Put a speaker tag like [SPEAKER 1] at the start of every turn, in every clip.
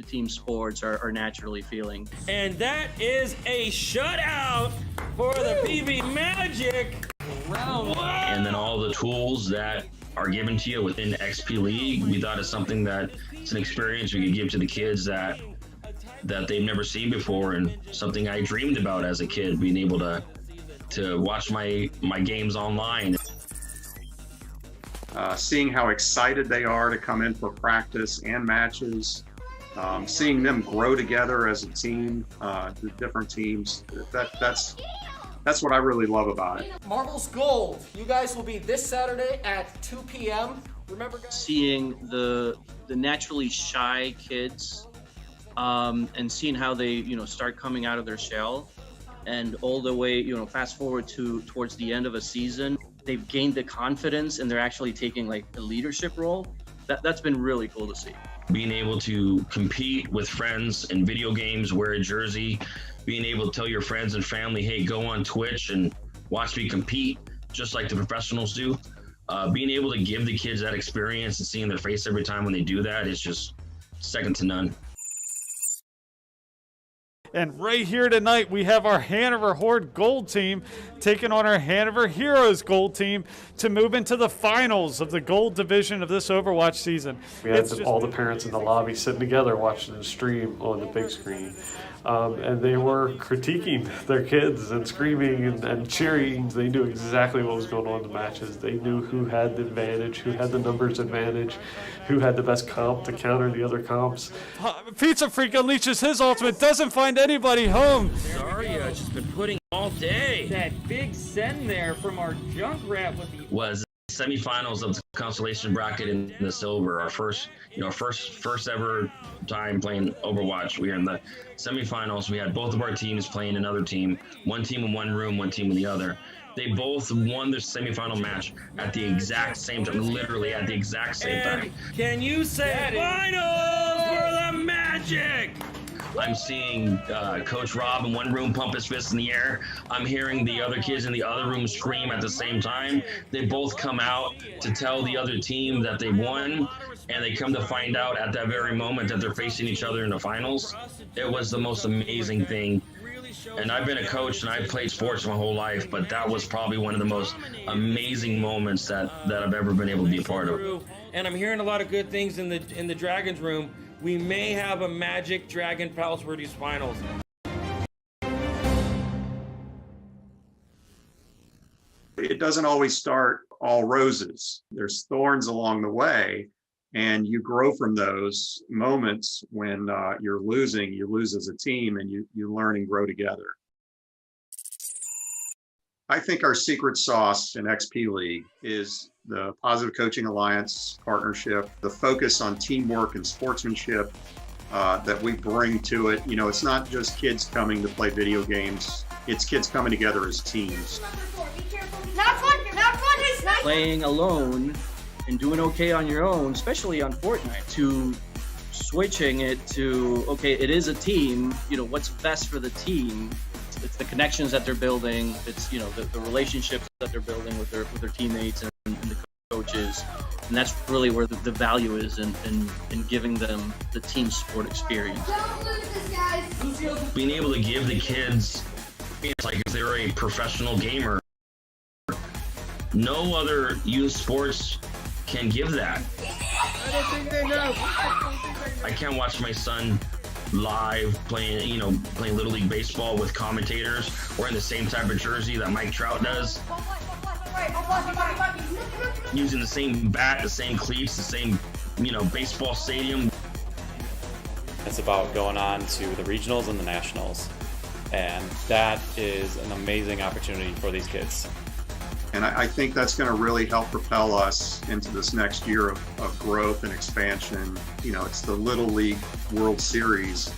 [SPEAKER 1] team sports are naturally feeling.
[SPEAKER 2] And that is a shutout for the PV Magic.
[SPEAKER 3] And then all the tools that are given to you within XP League, we thought it's something that it's an experience we could give to the kids that they've never seen before, and something I dreamed about as a kid, being able to watch my games online.
[SPEAKER 4] Seeing how excited they are to come in for practice and matches, seeing them grow together as a team, the different teams, that's what I really love about it.
[SPEAKER 5] Marvel's Gold, you guys will be this Saturday at 2 p.m. Remember, guys?
[SPEAKER 1] Seeing the naturally shy kids and seeing how they start coming out of their shell, and all the way fast forward towards the end of a season, they've gained the confidence and they're actually taking like a leadership role. That's been really cool to see.
[SPEAKER 3] Being able to compete with friends in video games, wear a jersey, being able to tell your friends and family, hey, go on Twitch and watch me compete just like the professionals do. Being able to give the kids that experience and seeing their face every time when they do that is just second to none.
[SPEAKER 6] And right here tonight, we have our Hanover Horde Gold team taking on our Hanover Heroes Gold team to move into the finals of the Gold division of this Overwatch season.
[SPEAKER 7] We had all the parents in the lobby sitting together watching the stream on the big screen. And they were critiquing their kids and screaming and cheering. They knew exactly what was going on in the matches. They knew who had the advantage, who had the numbers advantage, who had the best comp to counter the other comps.
[SPEAKER 6] Pizza Freak unleashes his ultimate, doesn't find anybody home.
[SPEAKER 2] Zarya just been putting all day. That big send there from our Junkrat with the
[SPEAKER 3] Was semifinals of the constellation bracket in the silver, our first ever time playing Overwatch. We were in the semifinals. We had both of our teams playing another team, one team in one room, one team in the other. They both won their semifinal match at the exact same time, literally at the exact same time.
[SPEAKER 2] Can you say finals for the Magic?
[SPEAKER 3] I'm seeing Coach Rob in one room pump his fist in the air. I'm hearing the other kids in the other room scream at the same time. They both come out to tell the other team that they won, and they come to find out at that very moment that they're facing each other in the finals. It was the most amazing thing. And I've been a coach and I've played sports my whole life, but that was probably one of the most amazing moments that I've ever been able to be a part of.
[SPEAKER 2] And I'm hearing a lot of good things in the Dragons room. We may have a Magic Dragon Palace Verdes finals.
[SPEAKER 4] It doesn't always start all roses. There's thorns along the way, and you grow from those moments. When you're losing, you lose as a team, and you learn and grow together. I think our secret sauce in XP League is the Positive Coaching Alliance partnership, the focus on teamwork and sportsmanship that we bring to it. It's not just kids coming to play video games. It's kids coming together as teams.
[SPEAKER 1] Playing alone and doing okay on your own, especially on Fortnite, to switching it to, okay, it is a team, what's best for the team. It's the connections that they're building. It's, the relationships that they're building with their teammates and the coaches. And that's really where the value is in giving them the team sport experience.
[SPEAKER 3] Being able to give the kids, it's like if they're a professional gamer. No other youth sports can give that.
[SPEAKER 5] I don't think they know.
[SPEAKER 3] I can't watch my son live playing Little League Baseball with commentators wearing the same type of jersey that Mike Trout does, using the same bat, the same cleats, the same baseball stadium.
[SPEAKER 8] It's about going on to the regionals and the nationals, and that is an amazing opportunity for these kids.
[SPEAKER 4] And I think that's going to really help propel us into this next year of growth and expansion. It's the Little League World Series.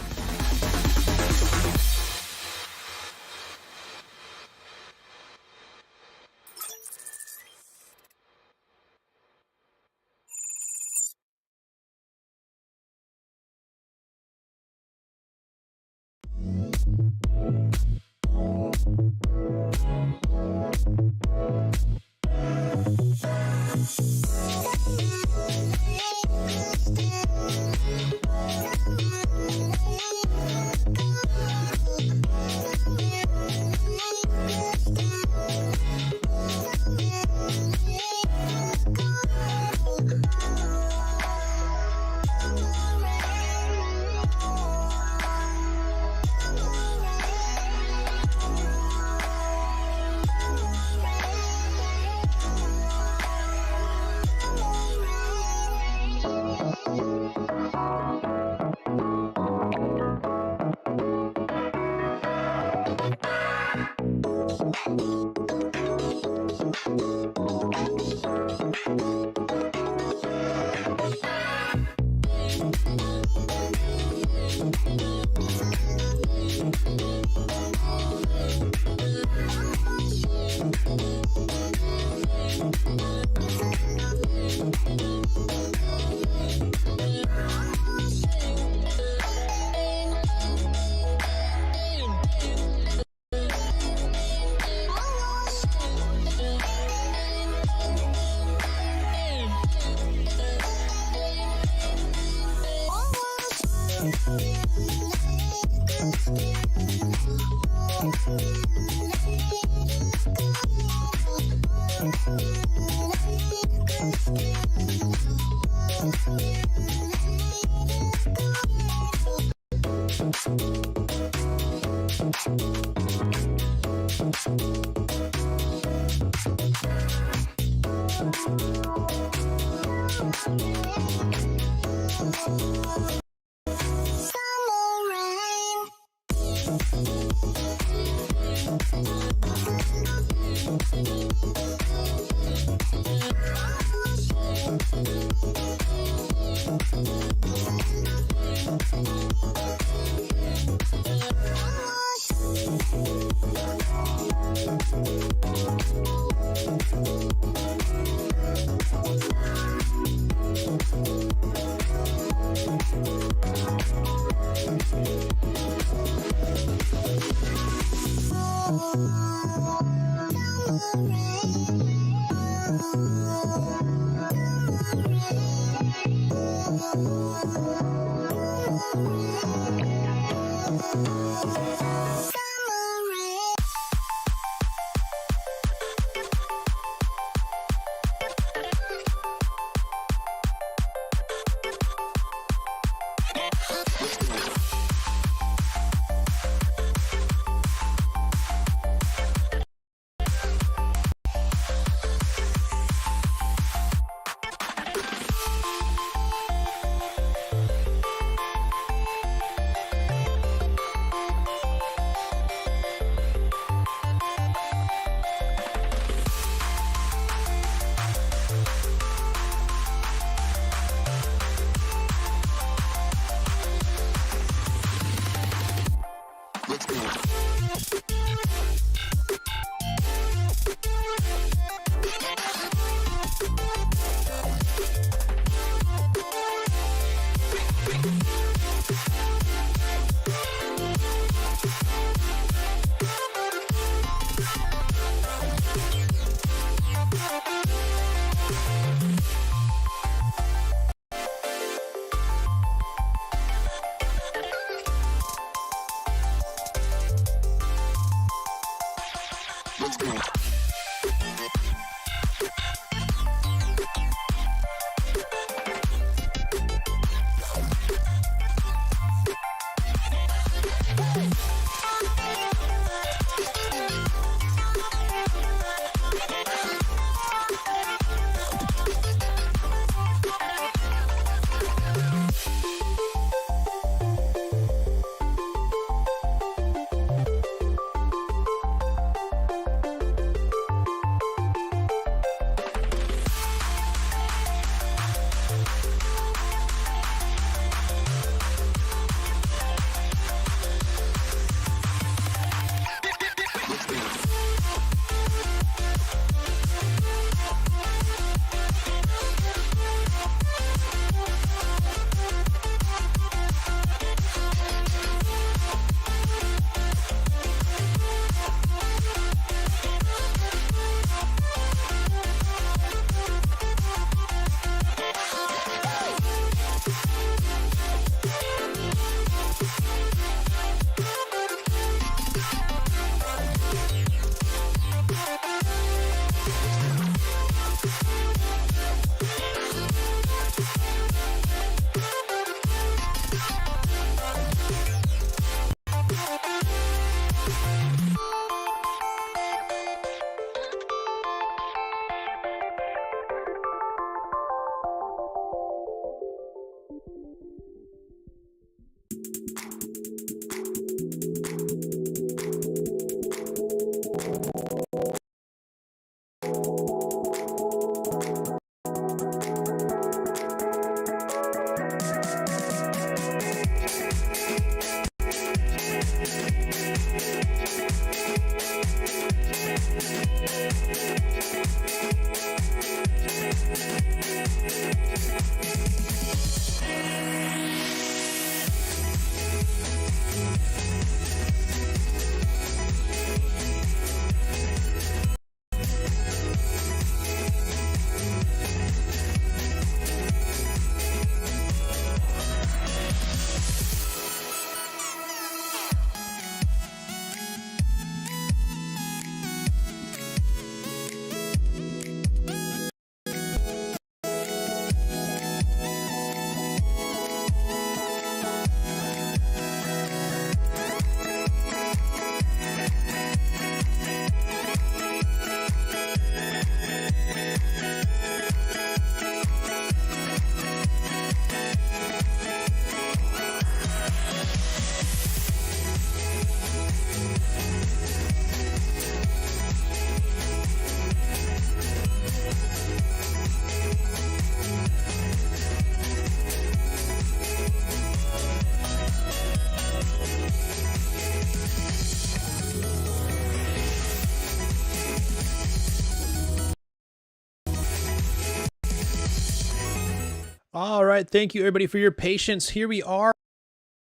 [SPEAKER 9] All right, thank you everybody for your patience. Here we are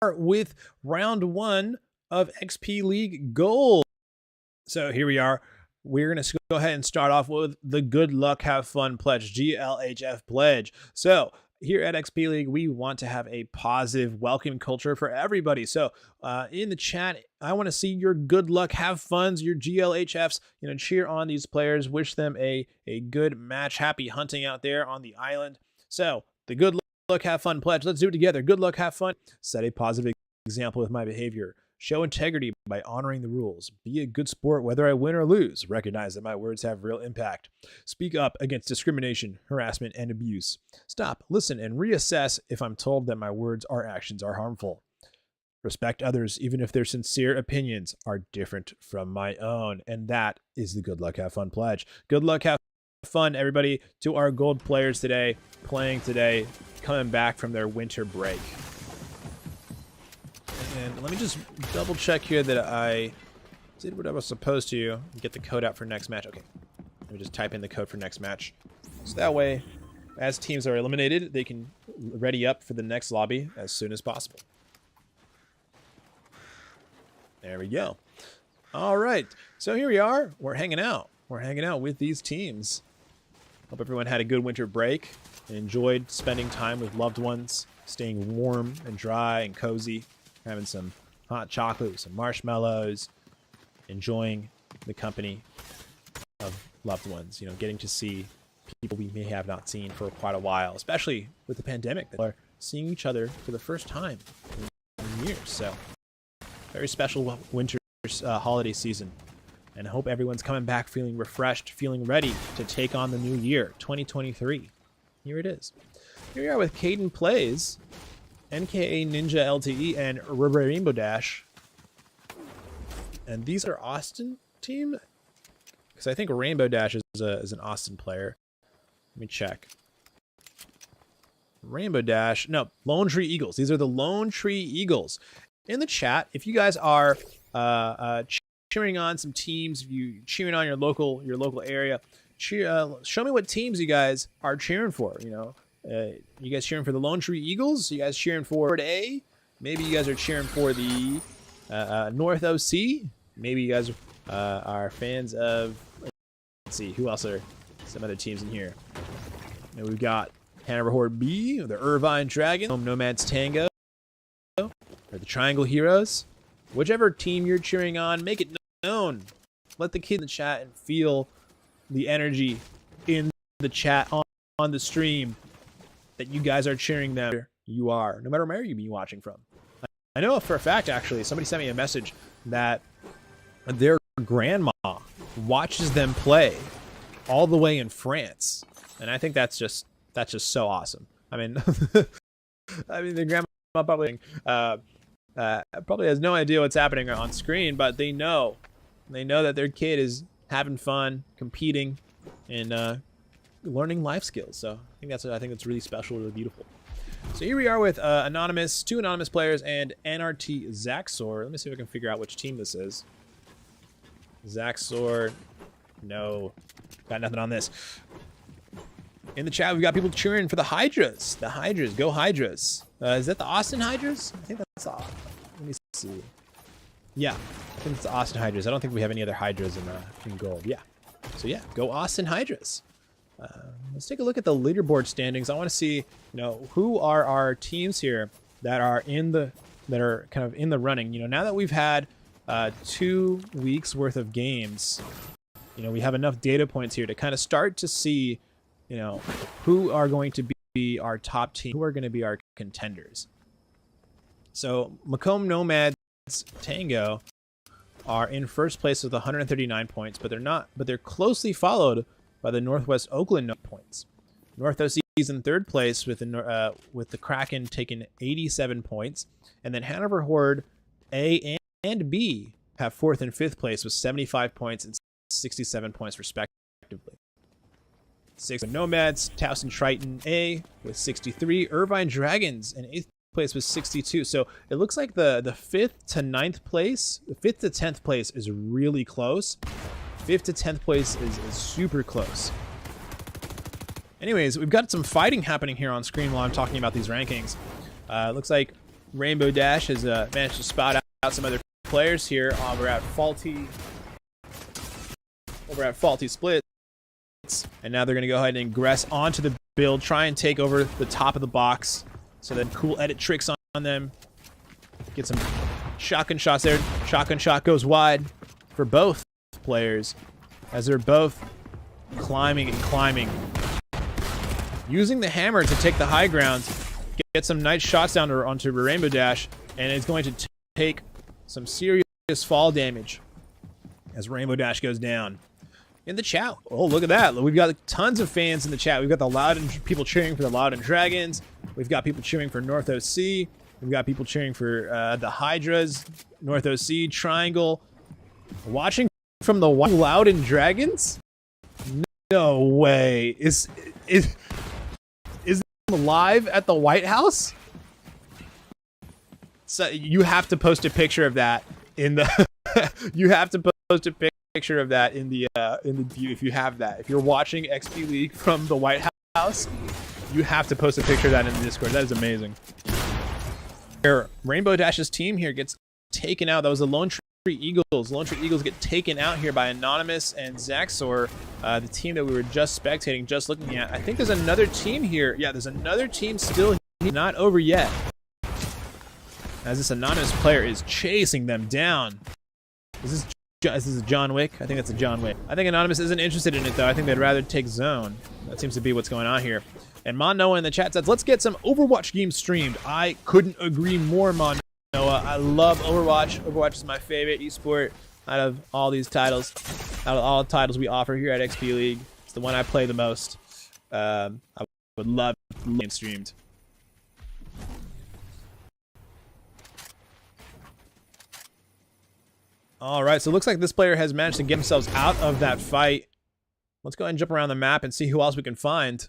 [SPEAKER 9] with round 1 of XP League Gold. So here we are. We're going to go ahead and start off with the Good Luck Have Fun Pledge, GLHF Pledge. So here at XP League, we want to have a positive, welcoming culture for everybody. So in the chat, I want to see your good luck, have funs, your GLHFs, cheer on these players, wish them a good match, happy hunting out there on the island. So the Good Luck Have Fun Pledge, let's do it together. Good luck, have fun. Set a positive example with my behavior. Show integrity by honoring the rules. Be a good sport whether I win or lose. Recognize that my words have real impact. Speak up against discrimination, harassment, and abuse. Stop, listen, and reassess if I'm told that my words or actions are harmful. Respect others even if their sincere opinions are different from my own. And that is the Good Luck Have Fun Pledge. Good luck, have fun, everybody, to our gold players today, playing today, coming back from their winter break. And let me just double check here that I did what I was supposed to. Get the code out for next match. Okay. Let me just type in the code for next match. So that way, as teams are eliminated, they can ready up for the next lobby as soon as possible. There we go. All right. So here we are. We're hanging out. We're hanging out with these teams. Hope everyone had a good winter break and enjoyed spending time with loved ones, staying warm and dry and cozy. Having some hot chocolate, some marshmallows, enjoying the company of loved ones, getting to see people we may have not seen for quite a while, especially with the pandemic, that are seeing each other for the first time in years. So very special winter holiday season. And I hope everyone's coming back feeling refreshed, feeling ready to take on the new year, 2023. Here it is. Here we are with Caden Plays, NKA Ninja LTE, and Rainbow Dash. And these are Austin team? Because I think Rainbow Dash is an Austin player. Let me check. Rainbow Dash. No, Lone Tree Eagles. These are the Lone Tree Eagles. In the chat, if you guys are cheering on some teams, if you cheering on your local area, show me what teams you guys are cheering for, you guys cheering for the Lone Tree Eagles? You guys cheering for Horde A? Maybe you guys are cheering for the North OC? Maybe you guys are fans of... Let's see, who else are some other teams in here? And we've got Hanover Horde B, the Irvine Dragon, Home Nomads Tango, or the Triangle Heroes. Whichever team you're cheering on, make it known. Let the kid in the chat and feel the energy in the chat on the stream. That you guys are cheering them. You are, no matter where you be watching from. I know for a fact, actually, somebody sent me a message that their grandma watches them play all the way in France, and I think that's just so awesome. I mean, the grandma probably has no idea what's happening on screen, but they know that their kid is having fun, competing, and learning life skills. So I think that's really special, really beautiful. So here we are with two anonymous players and NRT Zaxor. Let me see if I can figure out which team this is. Zaxor, no, got nothing on this. In the chat, we've got people cheering for the Hydras. The Hydras, go Hydras. Is that the Austin Hydras? I think that's all. Let me see. Yeah, I think it's the Austin Hydras. I don't think we have any other Hydras in gold. Yeah, so yeah, go Austin Hydras. Let's take a look at the leaderboard standings. I want to see, who are our teams here that are kind of in the running. Now that we've had 2 weeks worth of games, we have enough data points here to kind of start to see, who are going to be our top team, who are going to be our contenders. So Macomb Nomads Tango are in first place with 139 points, but they're closely followed by the Northwest Oakland points. North OC is in third place with the Kraken taking 87 points, and then Hanover Horde A and B have fourth and fifth place with 75 points and 67 points respectively. Sixth Nomads, Towson Triton A with 63, Irvine Dragons in eighth place with 62. So it looks like the 5th to 9th place, the 5th to 10th place is really close. 5th to 10th place is super close. Anyways, we've got some fighting happening here on screen while I'm talking about these rankings. Looks like Rainbow Dash has managed to spot out some other players here over at Faulty Splits. And now they're going to go ahead and ingress onto the build, try and take over the top of the box. So then cool edit tricks on them. Get some shotgun shots there. Shotgun shot goes wide for both players as they're both climbing and climbing. Using the hammer to take the high ground, get some nice shots down onto Rainbow Dash, and it's going to take some serious fall damage as Rainbow Dash goes down. In the chat, oh, look at that. We've got tons of fans in the chat. We've got the people cheering for the Loud and Dragons. We've got people cheering for North OC. We've got people cheering for the Hydras, North OC, Triangle. Watching from the Loud and Dragons? No way. Is live at the White House? So you have to post a picture of that in the you have to post a picture of that in the view if you have that. If you're watching XP League from the White House, you have to post a picture of that in the Discord. That is amazing. Rainbow Dash's team here gets taken out. That was the Lone Tree Eagles. Lone Tree Eagles get taken out here by Anonymous and Zaxor, the team that we were just spectating, just looking at. I think there's another team here. Yeah, there's another team still here, not over yet. As this Anonymous player is chasing them down. Is this John Wick? I think that's a John Wick. I think Anonymous isn't interested in it, though. I think they'd rather take zone. That seems to be what's going on here. And Mon in the chat says, let's get some Overwatch games streamed. I couldn't agree more, Mon. I love Overwatch. Overwatch is my favorite esport out of all these titles. Out of all the titles we offer here at XP League, it's the one I play the most. I would love it streamed. All right, so it looks like this player has managed to get themselves out of that fight. Let's go ahead and jump around the map and see who else we can find.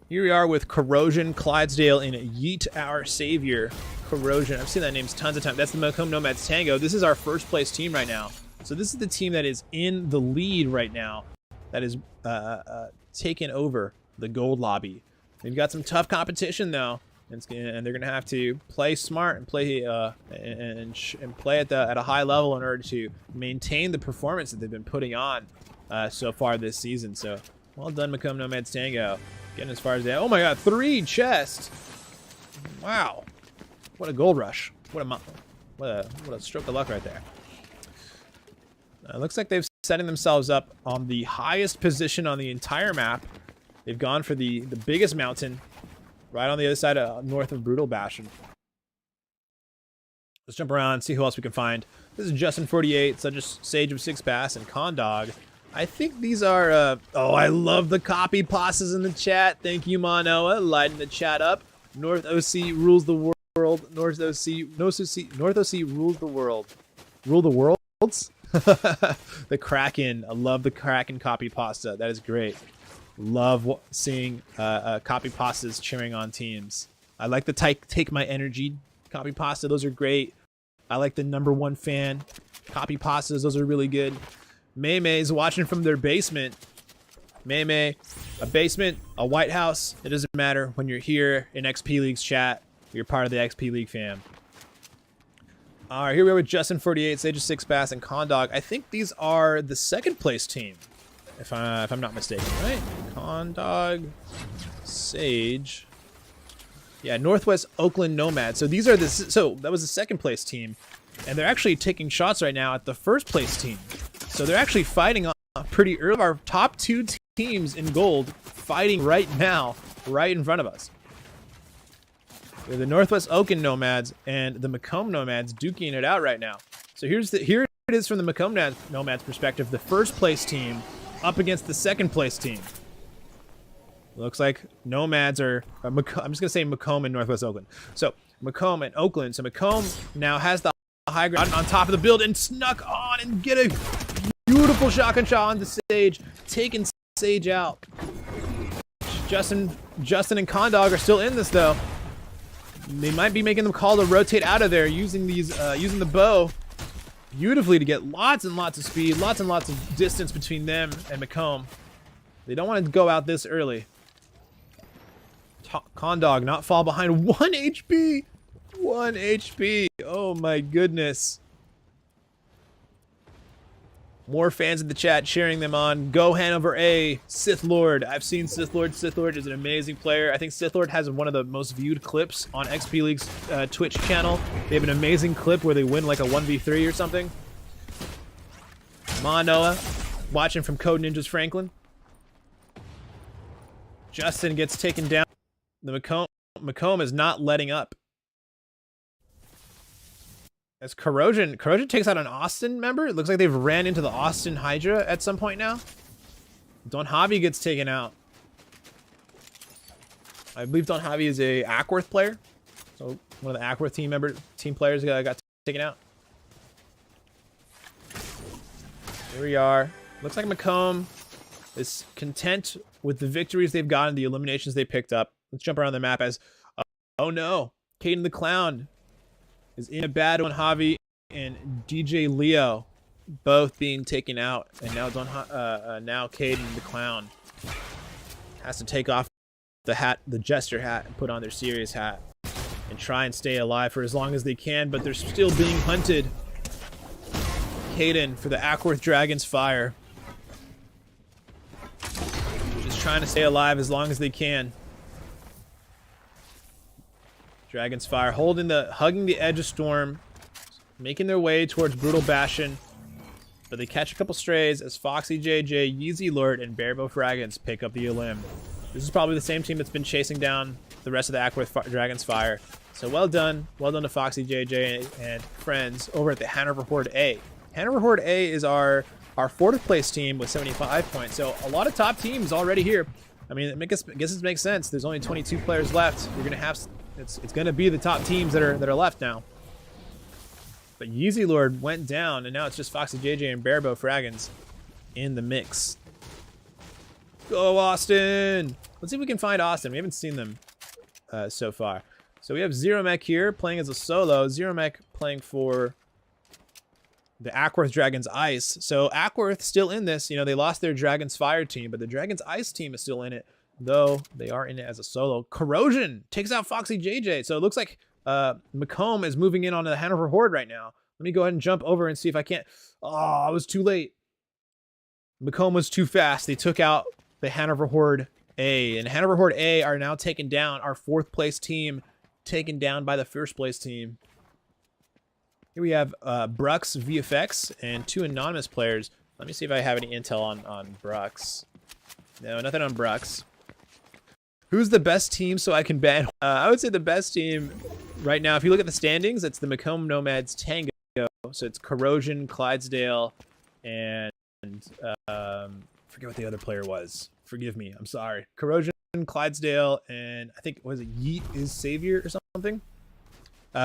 [SPEAKER 9] Here we are with Corrosion, Clydesdale, and Yeet Our Savior. Corrosion, I've seen that name tons of times. That's the Macomb Nomads Tango. This is our first place team right now. So this is the team that is in the lead right now. That is taken over the gold lobby. They've got some tough competition though. And they're going to have to play smart and play play at a high level in order to maintain the performance that they've been putting on so far this season. So well done, Macomb Nomads Tango, getting as far as that. Oh my God, 3 chests! Wow, what a gold rush! What a stroke of luck right there. Looks like they've setting themselves up on the highest position on the entire map. They've gone for the biggest mountain. Right on the other side of north of Brutal Bastion. Let's jump around and see who else we can find. This is Justin48, such as Sage of Six Bass, and Condog. I think these are, oh, I love the copy passes in the chat. Thank you, Manoa, lighting the chat up. North OC rules the world. North OC rules the world. Rule the worlds? The Kraken. I love the Kraken copy pasta. That is great. Love seeing copy pastas cheering on teams. I like the Take My Energy copy pasta. Those are great. I like the #1 fan copy pastas. Those are really good. May May's watching from their basement. May May, a basement, a White House. It doesn't matter when you're here in XP League's chat. You're part of the XP League fam. All right, here we are with Justin48, Sage of Six Bass, and Condog. I think these are the second place team. If I'm not mistaken, right? Condog, Sage, yeah, Northwest Oakland Nomads. So these are so that was the second place team, and they're actually taking shots right now at the first place team. So they're actually fighting on pretty early. Our top 2 teams in gold fighting right now, right in front of us. We have the Northwest Oakland Nomads and the Macomb Nomads duking it out right now. So here it is from the Macomb Nomads perspective. The first place team up against the second place team. Looks like Nomads are, I'm just going to say Macomb and Northwest Oakland. So Macomb and Oakland. So Macomb now has the high ground on top of the build and snuck on and get a beautiful shotgun shot on the Sage, taking Sage out. Justin and Condog are still in this though. They might be making the call to rotate out of there using using the bow beautifully to get lots and lots of speed, lots and lots of distance between them and Macomb. They don't want to go out this early. Condog not fall behind. 1 HP. 1 HP. Oh my goodness. More fans in the chat cheering them on. Go Hanover A. Sith Lord. I've seen Sith Lord. Sith Lord is an amazing player. I think Sith Lord has one of the most viewed clips on XP League's Twitch channel. They have an amazing clip where they win like a 1v3 or something. Come on, Noah. Watching from Code Ninjas Franklin. Justin gets taken down. The Macomb is not letting up. As Corrosion takes out an Austin member. It looks like they've ran into the Austin Hydra at some point now. Don Javi gets taken out. I believe Don Javi is a Ackworth player. So one of the Ackworth team players got taken out. Here we are. Looks like Macomb is content with the victories they've gotten, the eliminations they picked up. Let's jump around the map as... oh no! Caden the Clown is in a bad one. Javi and DJ Leo both being taken out, and now now Caden the Clown has to take off the hat, the Jester hat, and put on their serious hat and try and stay alive for as long as they can, but they're still being hunted. Caden for the Ackworth Dragon's Fire. Just trying to stay alive as long as they can. Dragon's Fire hugging the edge of Storm, making their way towards Brutal Bastion, but they catch a couple strays as Foxy JJ, Yeezy Lord, and Bearbo Fragons pick up the elim. This is probably the same team that's been chasing down the rest of the Ackworth Dragon's Fire. So well done to Foxy JJ and friends over at the Hanover Horde A. Hanover Horde A is our fourth place team with 75 points. So a lot of top teams already here. I mean, I guess it makes sense. There's only 22 players left. You're gonna have it's gonna be the top teams that are left now. But Yeezy Lord went down, and now it's just Foxy JJ and Bearbo Fragons in the mix. Go Austin! Let's see if we can find Austin. We haven't seen them so far. So we have Zero Mech here playing as a solo. Zero Mech playing for the Ackworth Dragon's Ice. So Ackworth still in this. You know, they lost their Dragon's Fire team, but the Dragon's Ice team is still in it, though they are in it as a solo. Corrosion takes out Foxy JJ. So it looks like Macomb is moving in on the Hanover Horde right now. Let me go ahead and jump over and see if I can't. Oh, I was too late. Macomb was too fast. They took out the Hanover Horde A, and Hanover Horde A are now taken down. Our fourth place team taken down by the first place team. Here we have Brux VFX and two anonymous players. Let me see if I have any intel on Brux. No, nothing on Brux. Who's the best team so I can ban? I would say the best team right now, if you look at the standings, it's the Macomb Nomads Tango. So it's Corrosion, Clydesdale, and forget what the other player was. Forgive me, I'm sorry. Corrosion, Clydesdale, and I think, was it Yeet is Savior or something?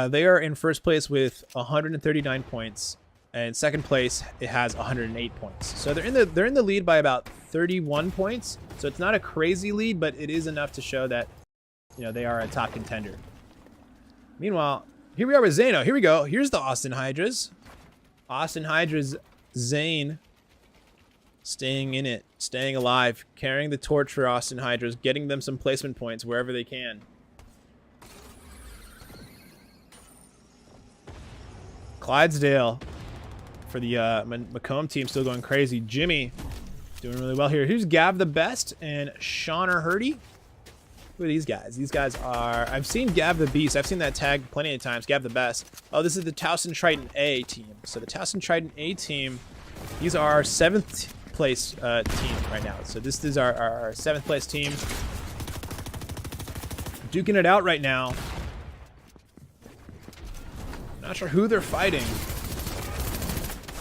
[SPEAKER 9] They are in first place with 139 points, and second place it has 108 points. So they're in the lead by about 31 points. So it's not a crazy lead, but it is enough to show that, you know, they are a top contender. Meanwhile, here we are with Zano. Here we go. Here's the Austin Hydras. Austin Hydras, Zane, staying in it, staying alive, carrying the torch for Austin Hydras, getting them some placement points wherever they can. Clydesdale for the Macomb team still going crazy. Jimmy doing really well here. Here's Gav the Best and Shauner Hurdy. Who are these guys? These guys are... I've seen Gav the Beast. I've seen that tag plenty of times. Gav the Best. Oh, this is the Towson Triton A team. So the Towson Triton A team, these are our 7th place team right now. So this is our 7th place team. Duking it out right now. Not sure who they're fighting.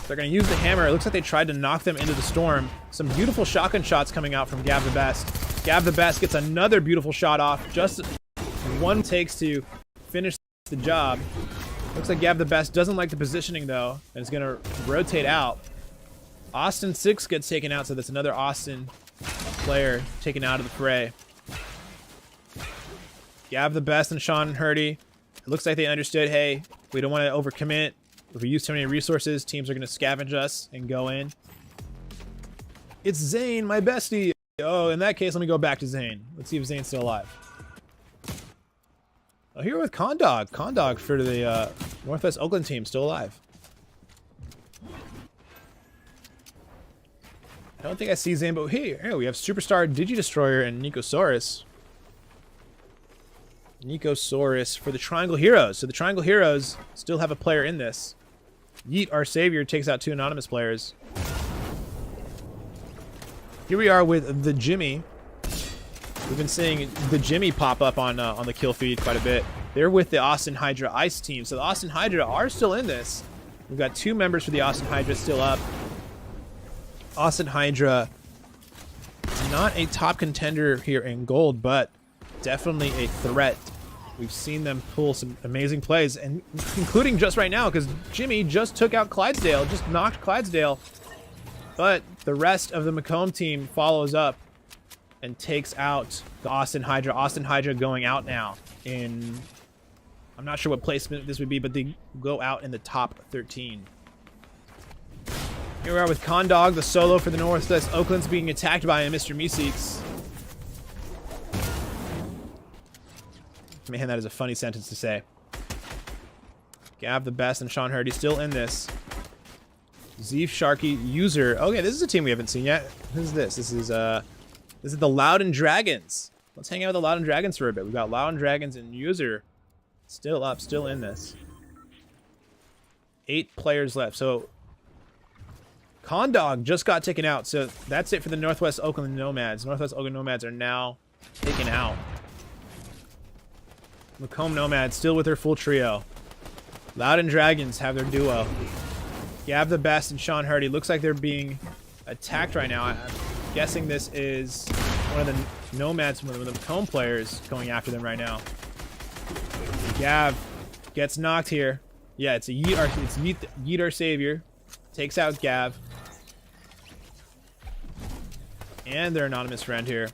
[SPEAKER 9] They're going to use the hammer. It looks like they tried to knock them into the storm. Some beautiful shotgun shots coming out from Gav the Best. Gav the Best gets another beautiful shot off. Just one takes to finish the job. Looks like Gav the Best doesn't like the positioning, though, and is going to rotate out. Austin 6 gets taken out, so that's another Austin player taken out of the fray. Gav the Best and Sean Hurdy. It looks like they understood, hey, we don't want to overcommit. If we use too many resources, teams are going to scavenge us and go in. It's Zane, my bestie. Oh, in that case, let me go back to Zane. Let's see if Zane's still alive. Oh, here with Condog. Condog for the Northwest Oakland team, still alive. I don't think I see Zane, but here we have Superstar Digidestroyer and Nicosaurus. Nicosaurus for the Triangle Heroes. So the Triangle Heroes still have a player in this. Yeet, our savior, takes out 2 anonymous players. Here we are with the Jimmy. We've been seeing the Jimmy pop up on the kill feed quite a bit. They're with the Austin Hydra Ice team. So the Austin Hydra are still in this. We've got 2 members for the Austin Hydra still up. Austin Hydra, not a top contender here in gold, but definitely a threat. We've seen them pull some amazing plays, and including just right now, because Jimmy just took out Clydesdale, just knocked Clydesdale. But the rest of the Macomb team follows up and takes out the Austin Hydra. Austin Hydra going out now in, I'm not sure what placement this would be, but they go out in the top 13. Here we are with Condog, the solo for the Northwest Oakland's being attacked by a Mr. Meeseeks. Man, that is a funny sentence to say. Gav the best and Sean Hurdy still in this. Zeef Sharky user. Okay, this is a team we haven't seen yet. Who's this? This is the Loudon Dragons. Let's hang out with the Loudon Dragons for a bit. We've got Loudon Dragons and user still up, still in this. 8 players left. So Condog just got taken out. So that's it for the Northwest Oakland Nomads. Northwest Oakland Nomads are now taken out. Macomb Nomads still with their full trio. Loudon Dragons have their duo. Gav the Best and Sean Hurdy. Looks like they're being attacked right now. I'm guessing this is one of the Nomads, one of the Macomb players going after them right now. Gav gets knocked here. Yeah, it's Yeet our savior. Takes out Gav. And their anonymous friend here.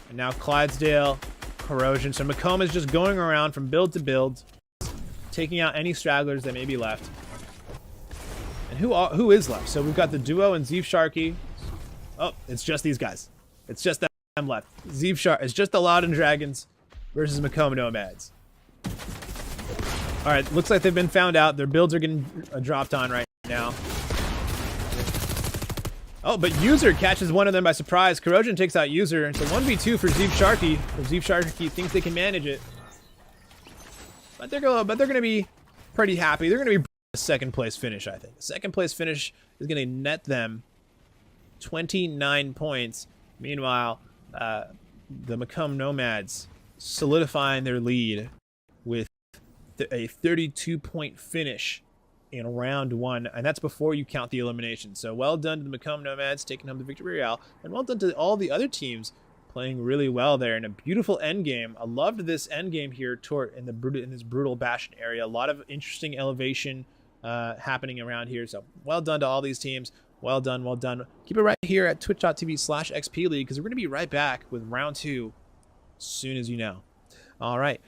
[SPEAKER 9] And now Clydesdale, Corrosion. So Macomb is just going around from build to build, taking out any stragglers that may be left. And who is left? So we've got the duo and Zeef Sharky. Oh, it's just these guys. It's just them left. Zeef Shark. It's just the Loudon Dragons versus Macomb Nomads. All right, looks like they've been found out. Their builds are getting dropped on right now. Oh, but User catches one of them by surprise. Corrosion takes out User. It's a 1v2 for Zeef Sharky. Zeef Sharky thinks they can manage it. But they're gonna be pretty happy. They're gonna be a second place finish, I think. A second place finish is gonna net them 29 points. Meanwhile, the Macomb Nomads solidifying their lead with a 32-point finish in round 1, and that's before you count the elimination. So well done to the Macomb Nomads taking home the victory royale, and well done to all the other teams playing really well there in a beautiful end game. I loved this end game here in this brutal Bastion area. A lot of interesting elevation happening around here. So well done to all these teams. Well done, well done. Keep it right here at twitch.tv/XP League, because we're going to be right back with round 2 as soon as you know. All right.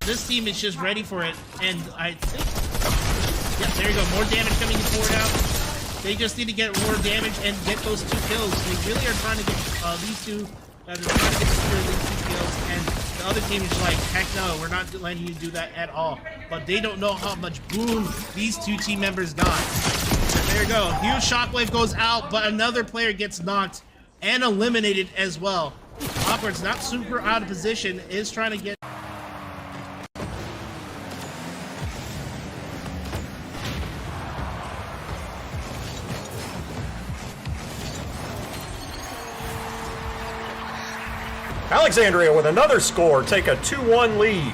[SPEAKER 10] This team is just ready for it, and I think, yeah, there you go, more damage coming forward out. They just need to get more damage and get those 2 kills. They really are trying to get these two, they're trying to get these 2 kills, and the other team is like, heck no, we're not letting you do that at all. But they don't know how much boom these 2 team members got. There you go, huge shockwave goes out, but another player gets knocked and eliminated as well. Awkward's not super out of position, is trying to get.
[SPEAKER 11] Alexandria with another score, take a 2-1 lead.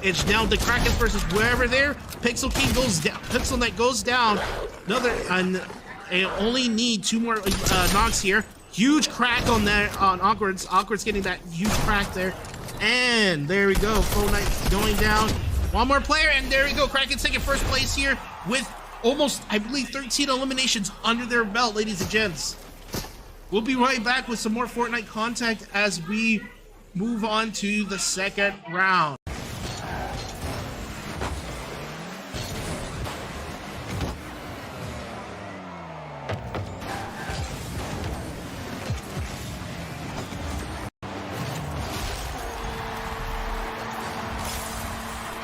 [SPEAKER 10] It's down to Kraken versus wherever there. Pixel King goes down. Pixel Knight goes down. Another, and they only need 2 more knocks here. Huge crack on that on Awkward's. Awkward's getting that huge crack there. And there we go. Fortnite going down. 1 more player, and there we go. Kraken's taking first place here with almost, I believe, 13 eliminations under their belt, ladies and gents. We'll be right back with some more Fortnite content as we move on to the second round.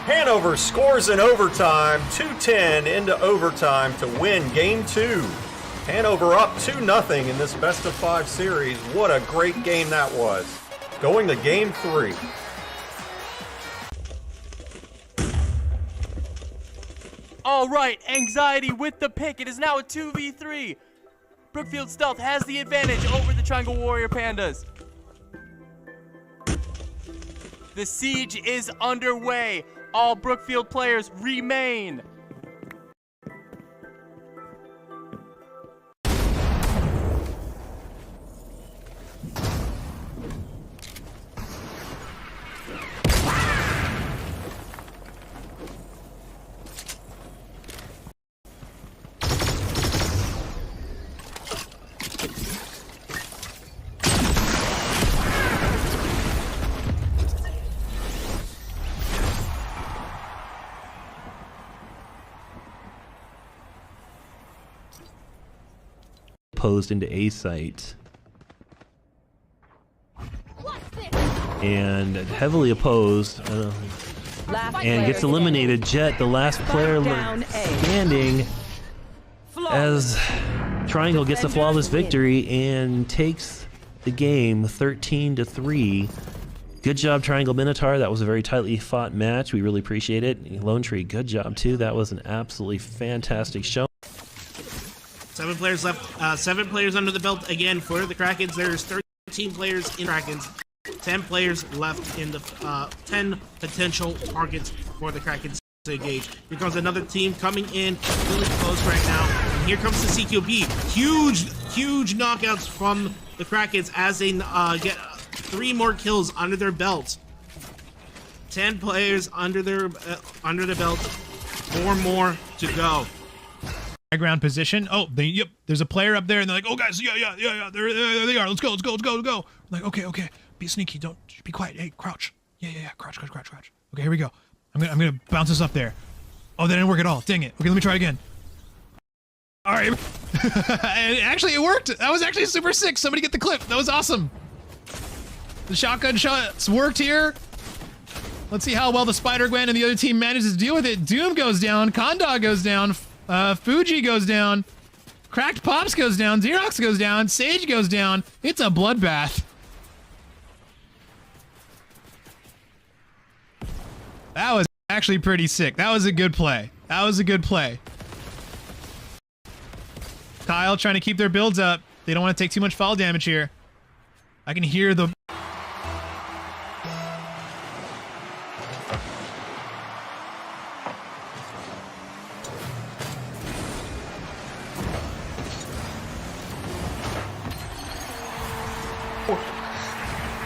[SPEAKER 11] Hanover scores in overtime, 2-10 into overtime to win Game 2. Hanover up 2-0 in this best-of-5 series. What a great game that was. Going to Game 3.
[SPEAKER 12] All right, Anxiety with the pick. It is now a 2v3. Brookfield Stealth has the advantage over the Triangle Warrior Pandas. The siege is underway. All Brookfield players remain.
[SPEAKER 13] Posed into A site and heavily opposed and gets eliminated. Jet, the last player standing, as Triangle gets a flawless victory and takes the game 13-3. Good job, Triangle Minotaur. That was a very tightly fought match. We really appreciate it. Lone Tree, good job too. That was an absolutely fantastic show.
[SPEAKER 10] 7 players left. 7 players under the belt again for the Krakens. There's 13 players in Krakens. 10 players left in the 10 potential targets for the Krakens to engage. Here comes another team coming in really close right now. And here comes the CQB. Huge knockouts from the Krakens as they get 3 more kills under their belt. 10 players under the belt. 4 more to go.
[SPEAKER 9] High ground position. Oh, there's a player up there, and they're like, oh guys, yeah. There they are. Let's go. I'm like, okay. Be sneaky. Don't be quiet. Hey, crouch. Yeah. Crouch. Okay, here we go. I'm gonna bounce this up there. Oh, that didn't work at all. Dang it. Okay, let me try again. All right. Actually, it worked. That was actually super sick. Somebody get the clip. That was awesome. The shotgun shots worked here. Let's see how well the Spider-Gwen and the other team manages to deal with it. Doom goes down. Condog goes down. Fuji goes down. Cracked Pops goes down. Xerox goes down. Sage goes down. It's a bloodbath. That was actually pretty sick. That was a good play. Kyle trying to keep their builds up. They don't want to take too much fall damage here. I can hear the...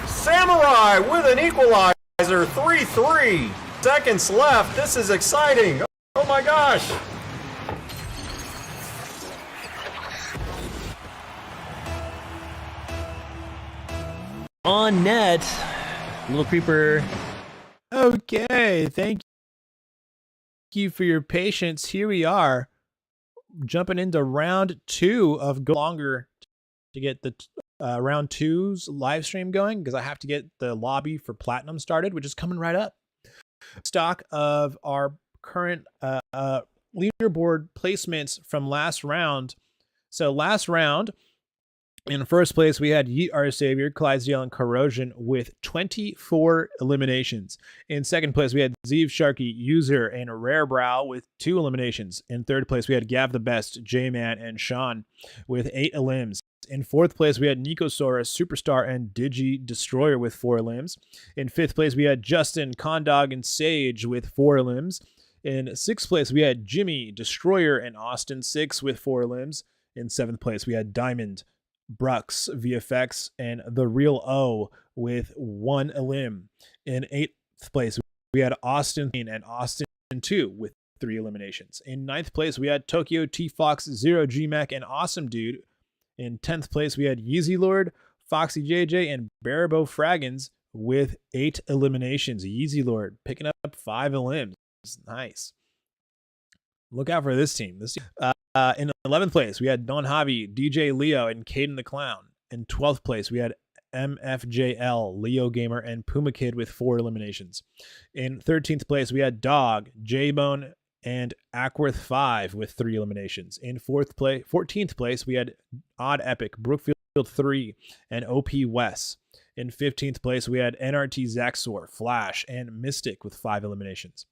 [SPEAKER 11] Samurai with an equalizer, 3-3. Seconds left. This is exciting. Oh my gosh.
[SPEAKER 13] On net, little creeper.
[SPEAKER 9] Okay, thank you for your patience. Here we are, jumping into round 2 of Go Longer to get the round 2's live stream going, because I have to get the lobby for Platinum started, which is coming right up. Stock of our current leaderboard placements from last round. So last round, in first place, we had Yeet Our Savior, Clydesdale, and Corrosion with 24 eliminations. In second place, we had Zeev Sharky, User, and Rarebrow with 2 eliminations. In third place, we had Gav the Best, J-Man, and Sean with 8 elims. In fourth place, we had Nicosaurus, Superstar, and Digi Destroyer with 4 limbs. In fifth place, we had Justin, Condog, and Sage with 4 limbs. In sixth place, we had Jimmy, Destroyer, and Austin 6 with 4 limbs. In seventh place, we had Diamond, Brux, VFX, and The Real O with 1 limb. In eighth place, we had Austin and Austin 2 with 3 eliminations. In ninth place, we had Tokyo, T-Fox, Zero G-Mac, and Awesome Dude. In 10th place, we had Yeezy Lord, Foxy JJ, and Barabo Fraggins with 8 eliminations. Yeezy Lord picking up 5 elims. Nice. Look out for this team. In 11th place, we had Don Javi, DJ Leo, and Caden the Clown. In 12th place, we had MFJL, Leo Gamer, and Puma Kid with 4 eliminations. In 13th place, we had Dog, J-Bone, and Ackworth 5 with 3 eliminations. In 14th place, we had Odd Epic, Brookfield 3, and OP Wes. In 15th place, we had NRT Zaxor, Flash, and Mystic with 5 eliminations.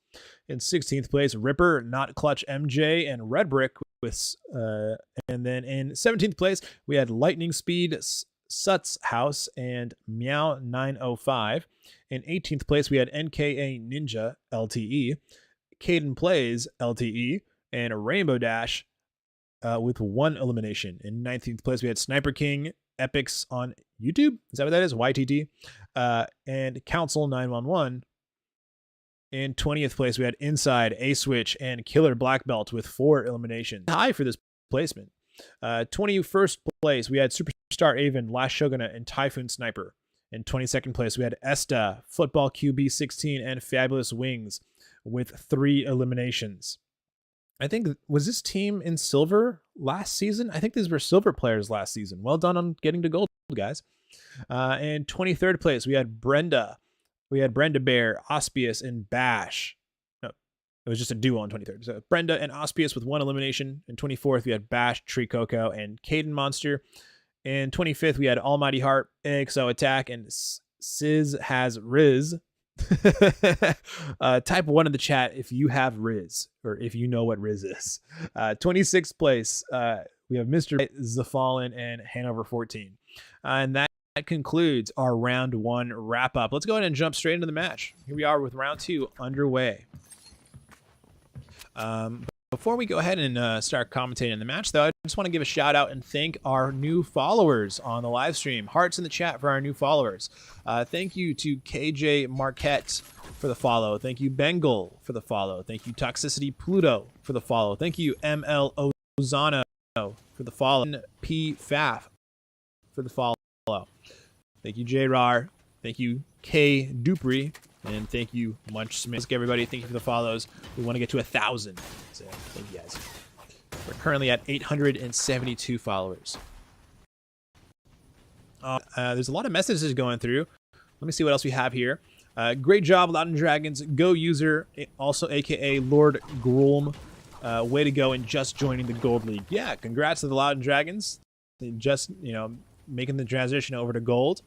[SPEAKER 9] In 16th place, Ripper, Not Clutch MJ, and Red Brick with, and then in 17th place, we had Lightning Speed, Suts House, and Meow 905. In 18th place, we had NKA Ninja LTE, Caden Plays LTE, and Rainbow Dash with 1 elimination. In 19th place, we had Sniper King, Epics on YouTube. Is that what that is? YTT. And Council 911. In 20th place, we had Inside, A-Switch, and Killer Black Belt with 4 eliminations. High for this placement. 21st place, we had Superstar Avon, Last Shogunate, and Typhoon Sniper. In 22nd place, we had Esta, Football QB16, and Fabulous Wings with 3 eliminations. I think, was this team in silver last season? I think these were silver players last season. Well done on getting to gold, guys. In 23rd place, we had Brenda. We had Brenda Bear, Ospius, and Bash. No, it was just a duo on 23rd. So Brenda and Ospius with 1 elimination. In 24th, we had Bash, Tree Coco, and Caden Monster. In 25th, we had Almighty Heart, AXO Attack, and Sizz has Riz. Type 1 in the chat if you have Riz, or if you know what Riz is. 26th place, We have Mr. Zafallen and Hanover 14. And that concludes our round 1 wrap up. Let's go ahead and jump straight into the match. Here we are with round 2 underway. Before we go ahead and start commentating the match, though, I just want to give a shout out and thank our new followers on the live stream. Hearts in the chat for our new followers. Thank you to KJ Marquette for the follow. Thank you, Bengal, for the follow. Thank you, Toxicity Pluto, for the follow. Thank you, ML Ozano, for the follow. P Faf for the follow. Thank you, J-Rar. Thank you, K Dupree. And thank you, Munch Smith. Everybody, thank you for the follows. We want to get to 1,000. So thank you guys. We're currently at 872 followers. There's a lot of messages going through. Let me see what else we have here. Great job, Loud & Dragons. Go user, also aka Lord Grolm. Way to go and just joining the Gold League. Yeah, congrats to the Loud & Dragons. They just, making the transition over to Gold.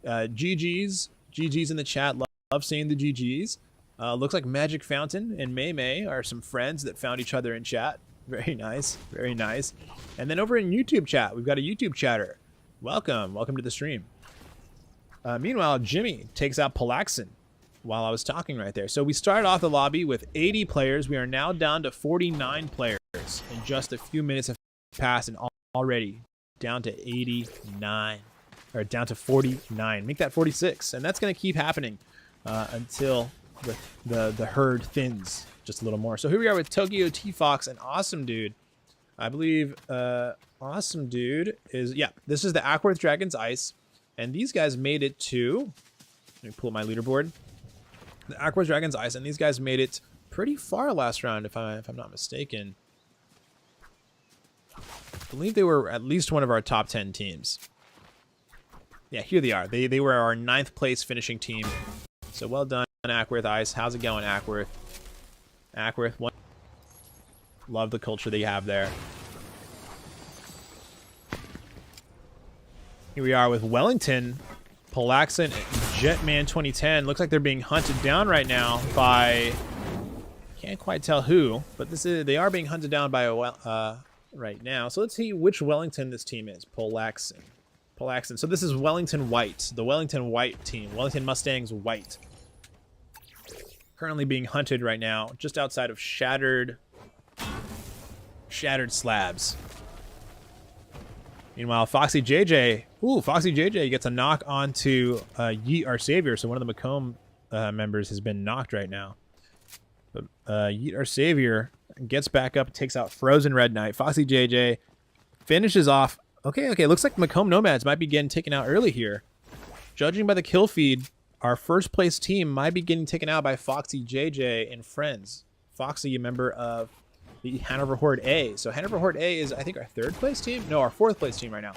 [SPEAKER 9] GG's in the chat. Love seeing the GG's. Looks like Magic Fountain and May are some friends that found each other in chat. Very nice. Very nice. And then over in YouTube chat, we've got a YouTube chatter. Welcome to the stream. Meanwhile, Jimmy takes out Palaxin while I was talking right there. So we started off the lobby with 80 players. We are now down to 49 players. In just a few minutes have passed and already down to 89. Or down to 49. Make that 46. And that's going to keep happening until the herd thins just a little more. So here we are with Tokyo T-Fox and Awesome Dude. I believe Awesome Dude is... Yeah, this is the Ackworth Dragon's Ice. And these guys made it to... Let me pull up my leaderboard. The Ackworth Dragon's Ice. And these guys made it pretty far last round, if I'm not mistaken. I believe they were at least one of our top 10 teams. Yeah, here they are. They were our 9th place finishing team. So well done, Ackworth Ice. How's it going, Ackworth? Ackworth, one. Love the culture they have there. Here we are with Wellington, Palaxin, Jetman 2010. Looks like they're being hunted down right now by... Can't quite tell who, but they are being hunted down by right now. So let's see which Wellington this team is. Palaxin. So this is Wellington White, the Wellington White team. Wellington Mustangs White. Currently being hunted right now, just outside of Shattered Slabs. Meanwhile, Foxy JJ. Ooh, Foxy JJ gets a knock onto Yeet Our Savior. So one of the Macomb members has been knocked right now. But Yeet Our Savior gets back up, takes out Frozen Red Knight. Foxy JJ finishes off. Okay, looks like Macomb Nomads might be getting taken out early here. Judging by the kill feed, our first place team might be getting taken out by Foxy JJ and friends. Foxy, a member of the Hanover Horde A. So Hanover Horde A is, I think, our 3rd place team? No, our 4th place team right now.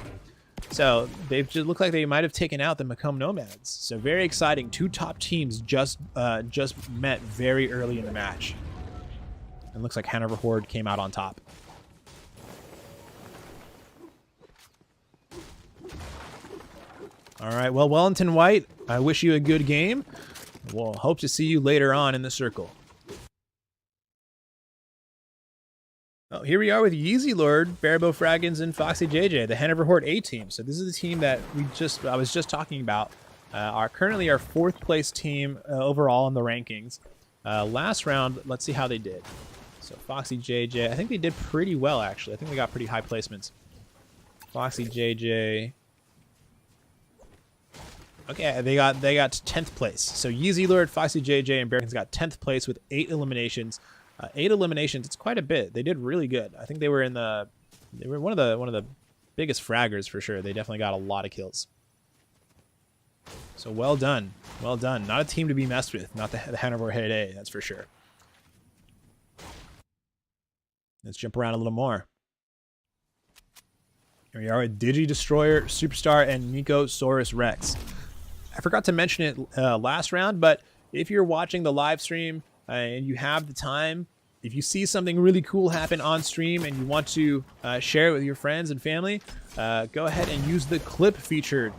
[SPEAKER 9] So they just look like they might have taken out the Macomb Nomads. So very exciting. 2 top teams just met very early in the match. And looks like Hanover Horde came out on top. All right, well, Wellington White, I wish you a good game. We'll hope to see you later on in the circle. Oh, here we are with Yeezy Lord, Barabo Fraggins, and Foxy JJ, the Hanover Horde A team. So this is the team that I was just talking about. Currently our 4th place team overall in the rankings. Last round, let's see how they did. So Foxy JJ, I think they did pretty well, actually. I think they got pretty high placements. Foxy JJ... Okay, they got 10th place. So Yeezy Lord, Foxy JJ, and Barricans got 10th place with 8 eliminations. 8 eliminations, it's quite a bit. They did really good. I think they were one of the biggest fraggers for sure. They definitely got a lot of kills. So well done. Well done. Not a team to be messed with. Not the Hanover Horde A, that's for sure. Let's jump around a little more. Here we are with Digi Destroyer, Superstar, and Nicosaurus Rex. I forgot to mention it last round, but if you're watching the live stream and you have the time, if you see something really cool happen on stream and you want to share it with your friends and family, go ahead and use the clip feature.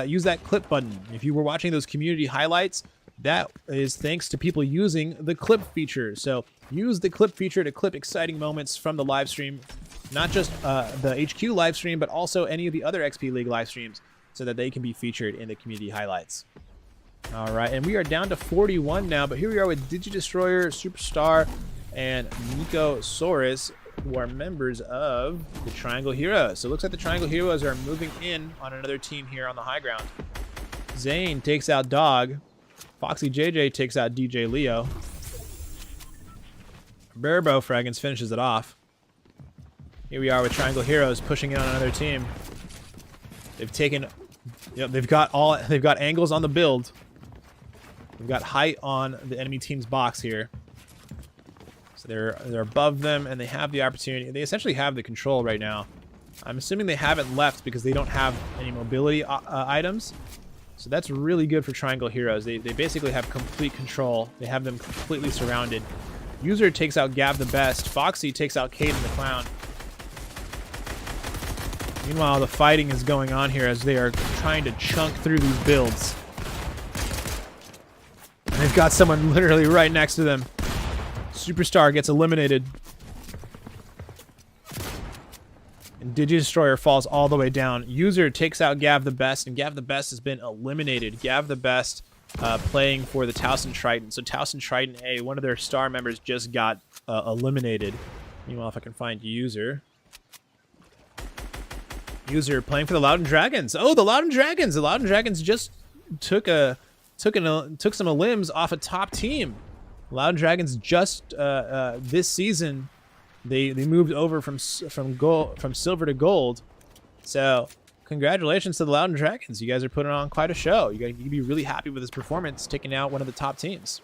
[SPEAKER 9] Use that clip button. If you were watching those community highlights, that is thanks to people using the clip feature. So use the clip feature to clip exciting moments from the live stream, not just the HQ live stream, but also any of the other XP League live streams, so that they can be featured in the community highlights. All right, and we are down to 41 now, but here we are with Digidestroyer, Superstar, and Nicosaurus, who are members of the Triangle Heroes. So it looks like the Triangle Heroes are moving in on another team here on the high ground. Zane takes out Dog. Foxy JJ takes out DJ Leo. Burbo Fraggins finishes it off. Here we are with Triangle Heroes pushing in on another team. They've taken, they've got angles on the build. They've got height on the enemy team's box here. So they're above them, and they have the opportunity. They essentially have the control right now. I'm assuming they haven't left because they don't have any mobility items. So that's really good for Triangle Heroes. They basically have complete control. They have them completely surrounded. User takes out Gav the Best. Foxy takes out Caden the Clown. Meanwhile, the fighting is going on here as they are trying to chunk through these builds. And they've got someone literally right next to them. Superstar gets eliminated. And Digidestroyer falls all the way down. User takes out Gav the Best, and Gav the Best has been eliminated. Gav the Best playing for the Towson Triton. So Towson Triton A, one of their star members, just got eliminated. Meanwhile, if I can find User. User playing for the Loudon Dragons. Oh, the Loudon Dragons! The Loudon Dragons just took some limbs off a top team. Loudon Dragons just this season they moved over from silver to gold. So congratulations to the Loudon Dragons. You guys are putting on quite a show. You can be really happy with this performance, taking out one of the top teams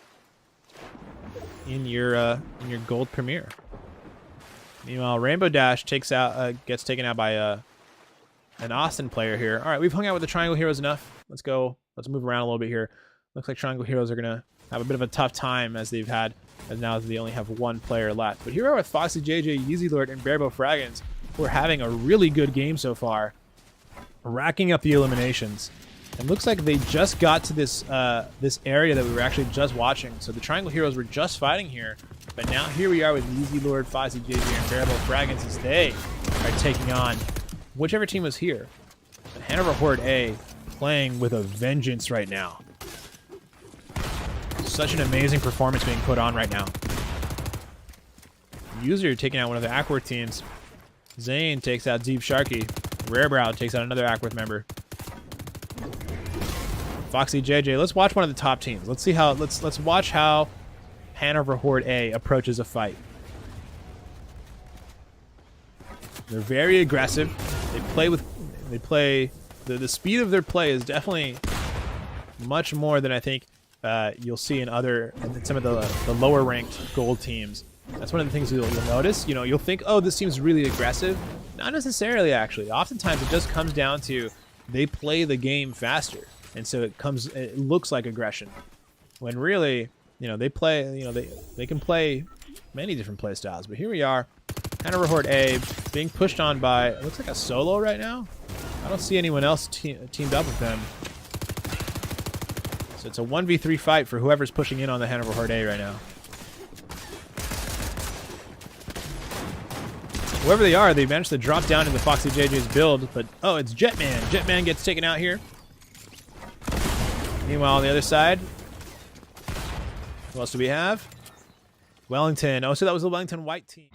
[SPEAKER 9] in your gold premiere. Meanwhile, Rainbow Dash gets taken out by an Austin player here. All right, we've hung out with the Triangle Heroes enough. Let's move around a little bit here. Looks like Triangle Heroes are gonna have a bit of a tough time as now they only have one player left. But here we are with Foxy JJ, Yeezy Lord, and Barebo Fraggins, who are having a really good game so far, racking up the eliminations. It looks like they just got to this area that we were actually just watching. So the Triangle Heroes were just fighting here, but now here we are with Yeezy Lord, Foxy JJ, and Barebo Fraggins as they are taking on whichever team was here. But Hanover Horde A playing with a vengeance right now. Such an amazing performance being put on right now. User taking out one of the Ackworth teams. Zane takes out Deep Sharky. Rarebrow takes out another Ackworth member. Foxy JJ. Let's watch one of the top teams. Let's see how. Let's watch how Hanover Horde A approaches a fight. They're very aggressive. The speed of their play is definitely much more than I think you'll see in some of the lower ranked gold teams. That's one of the things you'll notice. You'll think, oh, this team's really aggressive. Not necessarily, actually. Oftentimes it just comes down to they play the game faster, and so it looks like aggression. When really, they play. They can play many different play styles. But here we are, Hanover Horde A being pushed on by, it looks like a solo right now. I don't see anyone else teamed up with them. So it's a 1v3 fight for whoever's pushing in on the Hanover Horde A right now. Whoever they are, they managed to drop down into Foxy JJ's build, but oh, it's Jetman. Jetman gets taken out here. Meanwhile, on the other side, who else do we have? Wellington. Oh, so that was the Wellington White team.